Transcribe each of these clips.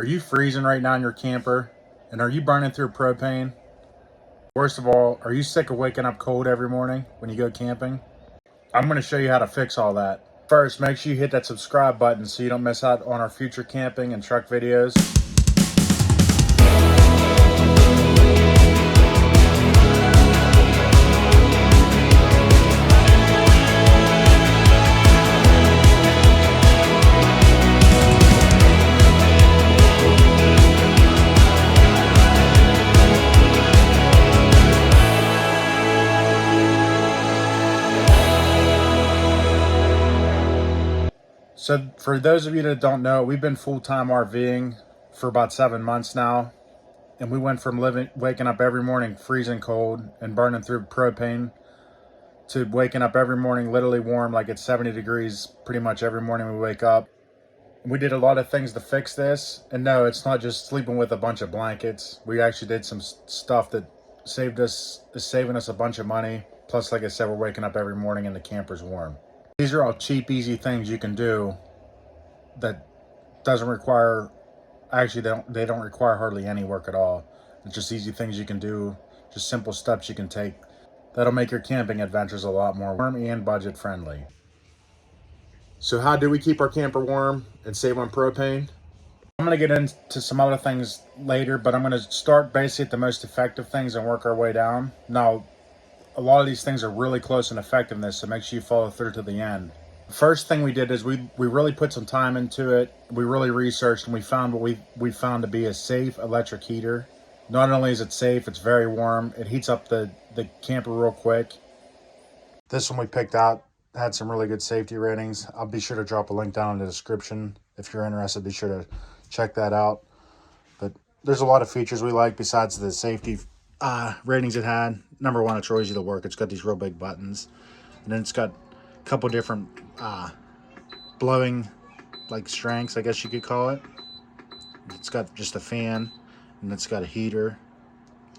Are you freezing right now in your camper? And are you burning through propane? Worst of all, are you sick of waking up cold every morning when you go camping? I'm going to show you how to fix all that. First, make sure you hit that subscribe button so you don't miss out on our future camping and truck videos. So for those of you that don't know, we've been full-time RVing for about 7 months now. And we went from waking up every morning freezing cold and burning through propane to waking up every morning literally warm, like it's 70 degrees pretty much every morning we wake up. We did a lot of things to fix this. And no, it's not just sleeping with a bunch of blankets. We actually did some stuff that is saving us a bunch of money. Plus, like I said, we're waking up every morning and the camper's warm. These are all cheap, easy things you can do that doesn't require, actually they don't require hardly any work at all. It's just easy things you can do, just simple steps you can take that'll make your camping adventures a lot more warm and budget friendly. So how do we keep our camper warm and save on propane? I'm going to get into some other things later, but I'm going to start basically at the most effective things and work our way down. Now, a lot of these things are really close in effectiveness, so make sure you follow through to the end. The first thing we did is we really put some time into it. We really researched, and we found what we found to be a safe electric heater. Not only is it safe, it's very warm. It heats up the camper real quick. This one we picked out had some really good safety ratings. I'll be sure to drop a link down in the description. If you're interested, be sure to check that out. But there's a lot of features we like besides the safety ratings it had. Number one, it's real easy to work. It's got these real big buttons. And then it's got a couple different blowing like strengths, I guess you could call it. It's got just a fan, and it's got a heater.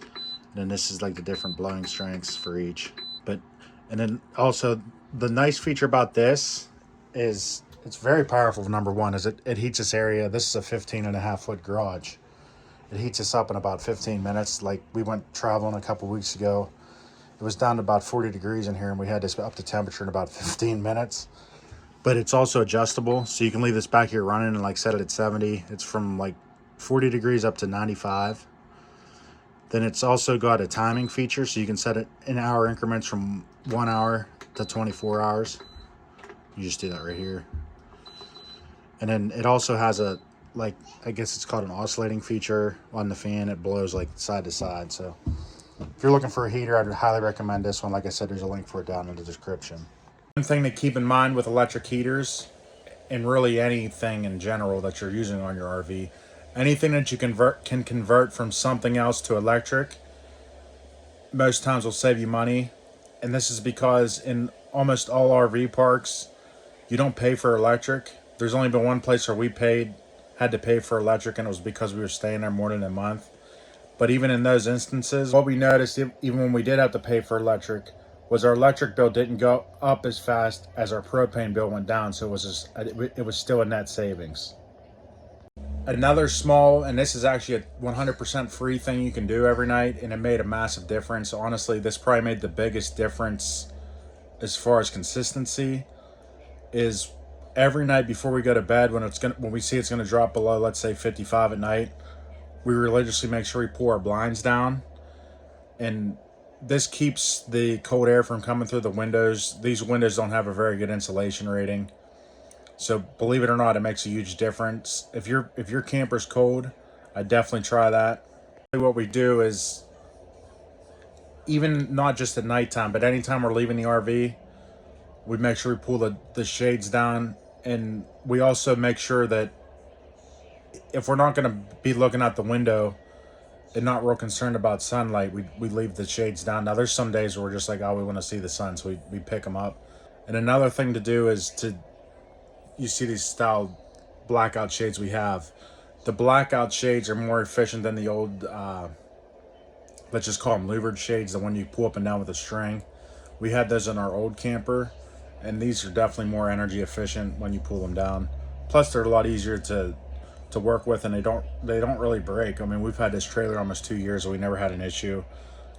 And then this is like the different blowing strengths for each. And then also the nice feature about this is it's very powerful. Number one is it heats this area. This is a 15.5-foot garage. It heats us up in about 15 minutes. Like we went traveling a couple weeks ago. It was down to about 40 degrees in here, and we had this up to temperature in about 15 minutes. But it's also adjustable, so you can leave this back here running and like set it at 70. It's from like 40 degrees up to 95. Then it's also got a timing feature, so you can set it in hour increments from 1 hour to 24 hours. You just do that right here. And then it also has a, like, I guess it's called an oscillating feature on the fan. It blows like side to side. So if you're looking for a heater, I'd highly recommend this one. Like I said, there's a link for it down in the description. One thing to keep in mind with electric heaters, and really anything in general that you're using on your RV, anything that you can convert from something else to electric, most times will save you money. And this is because in almost all RV parks, you don't pay for electric. There's only been one place where we had to pay for electric, and it was because we were staying there more than a month. But even in those instances, what we noticed, even when we did have to pay for electric, was our electric bill didn't go up as fast as our propane bill went down. So it was still a net savings. Another small, and this is actually a 100% free thing you can do every night, and it made a massive difference. Honestly, this probably made the biggest difference as far as consistency, is every night before we go to bed, when we see it's gonna drop below, let's say 55 at night, we religiously make sure we pull our blinds down. And this keeps the cold air from coming through the windows. These windows don't have a very good insulation rating. So believe it or not, it makes a huge difference. If your camper's cold, I definitely try that. What we do is, even not just at nighttime, but anytime we're leaving the RV, we make sure we pull the shades down. And we also make sure that if we're not going to be looking out the window and not real concerned about sunlight, we leave the shades down. Now there's some days where we're just like, oh, we want to see the sun, so we pick them up. And another thing to do is you see these style blackout shades we have. The blackout shades are more efficient than the old, let's just call them louvered shades, the one you pull up and down with a string. We had those in our old camper, and these are definitely more energy efficient when you pull them down. Plus, they're a lot easier to to work with, and they don't really break. I mean, we've had this trailer almost 2 years and we never had an issue.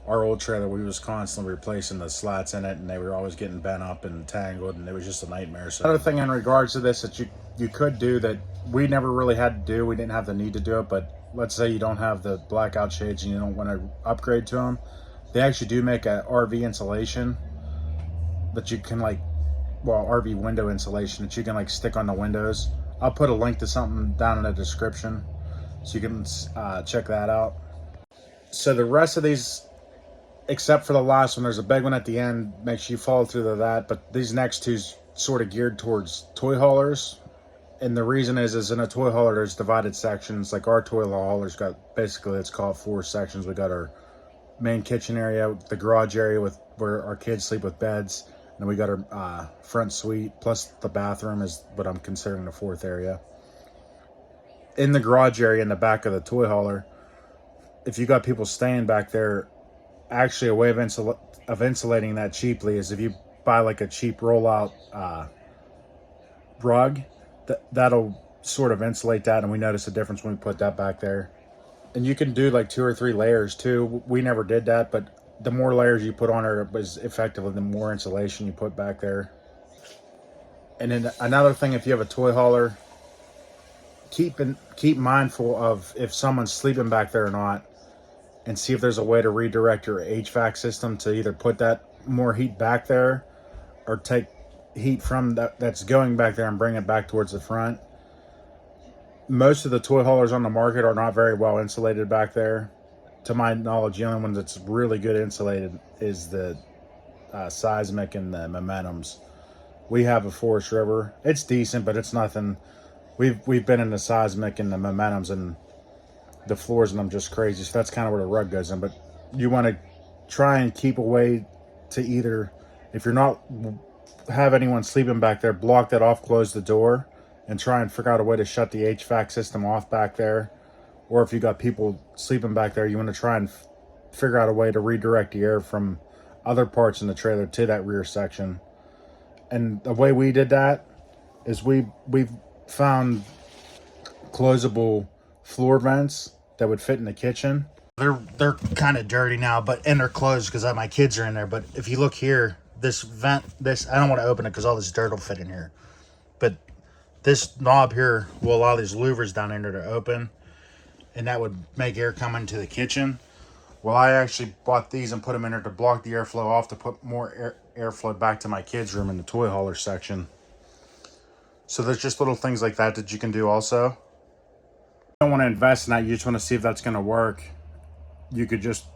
Our old trailer, we was constantly replacing the slats in it, and they were always getting bent up and tangled, and it was just a nightmare. So another thing in regards to this that you could do that we never really had to do, we didn't have the need to do it, but let's say you don't have the blackout shades and you don't want to upgrade to them, they actually do make a RV insulation that you can RV window insulation that you can stick on the windows. I'll put a link to something down in the description so you can check that out. So the rest of these, except for the last one, there's a big one at the end, make sure you follow through to that, but these next two's sort of geared towards toy haulers. And the reason is in a toy hauler there's divided sections. Like our toy hauler's got, basically let's call it 4 sections. We got our main kitchen area, the garage area with where our kids sleep with beds, and then we got our front suite, plus the bathroom is what I'm considering the 4th area. In the garage area in the back of the toy hauler, if you got people staying back there, actually a way of insulating that cheaply is if you buy like a cheap rollout rug, that'll sort of insulate that, and we notice a difference when we put that back there. And you can do like 2 or 3 layers too. We never did that, but the more layers you put on it is effectively the more insulation you put back there. And then another thing, if you have a toy hauler, keep mindful of if someone's sleeping back there or not, and see if there's a way to redirect your HVAC system to either put that more heat back there or take heat from that's going back there and bring it back towards the front. Most of the toy haulers on the market are not very well insulated back there. To my knowledge, the only one that's really good insulated is the Seismic and the Momentums. We have a Forest River. It's decent, but it's nothing. We've been in the Seismic and the Momentums, and the floors in them just crazy. So that's kind of where the rug goes in. But you want to try and keep away to either, if you're not have anyone sleeping back there, block that off, close the door, and try and figure out a way to shut the HVAC system off back there. Or if you got people sleeping back there, you want to try and figure out a way to redirect the air from other parts in the trailer to that rear section. And the way we did that is we've found closable floor vents that would fit in the kitchen. They're kind of dirty now, and they're closed because my kids are in there. But if you look here, this vent, I don't want to open it because all this dirt will fit in here. But this knob here will allow these louvers down in there to open, and that would make air come into the kitchen. Well, I actually bought these and put them in there to block the airflow off, to put more airflow back to my kids' room in the toy hauler section. So there's just little things like that you can do also. You don't want to invest in that, you just want to see if that's going to work. You could just,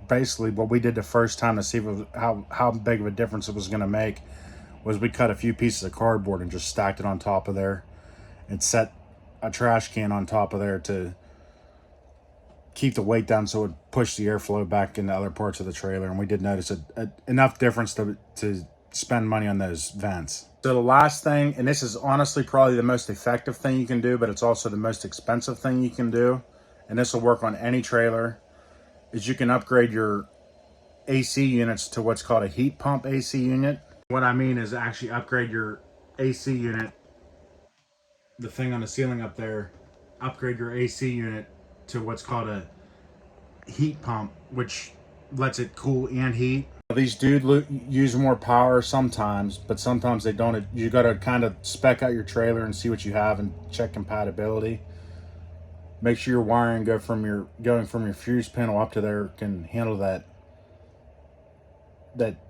basically what we did the first time to see if it was, how big of a difference it was going to make, was we cut a few pieces of cardboard and just stacked it on top of there and set a trash can on top of there to keep the weight down so it would push the airflow back into other parts of the trailer. And we did notice enough difference to spend money on those vents. So the last thing, and this is honestly probably the most effective thing you can do, but it's also the most expensive thing you can do, and this will work on any trailer, is you can upgrade your AC units to what's called a heat pump AC unit. What I mean is actually upgrade your AC unit, the thing on the ceiling up there, upgrade your AC unit to what's called a heat pump, which lets it cool and heat. These do use more power sometimes, but sometimes they don't. You got to kind of spec out your trailer and see what you have and check compatibility. Make sure your wiring going from your fuse panel up to there can handle that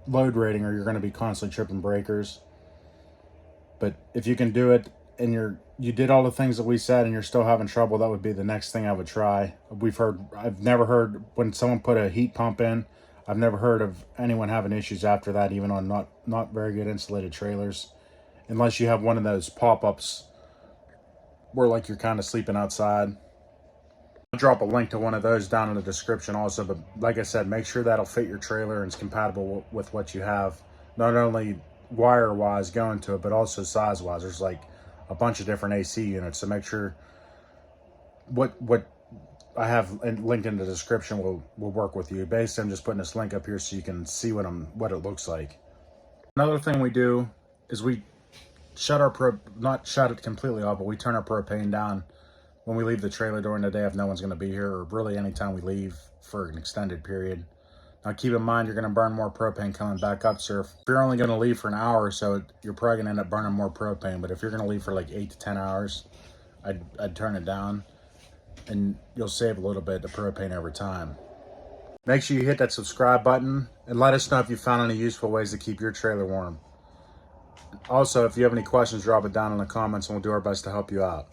load rating, or you're going to be constantly tripping breakers. But if you can do it and you did all the things that we said and you're still having trouble, that would be the next thing I would try. I've never heard, when someone put a heat pump in, I've never heard of anyone having issues after that, even on not very good insulated trailers, unless you have one of those pop-ups where like you're kind of sleeping outside. I'll drop a link to one of those down in the description also, but like I said, make sure that'll fit your trailer and is compatible with what you have, not only wire wise going to it, but also size wise. There's like a bunch of different AC units, so make sure what I have linked in the description will work with you. Basically, I'm just putting this link up here so you can see what it looks like. Another thing we do is we not shut it completely off, but we turn our propane down when we leave the trailer during the day if no one's going to be here, or really anytime we leave for an extended period. Now keep in mind, you're going to burn more propane coming back up, sir. If you're only going to leave for an hour or so, you're probably going to end up burning more propane. But if you're going to leave for like 8 to 10 hours, I'd turn it down, and you'll save a little bit of propane over time. Make sure you hit that subscribe button and let us know if you found any useful ways to keep your trailer warm. Also, if you have any questions, drop it down in the comments and we'll do our best to help you out.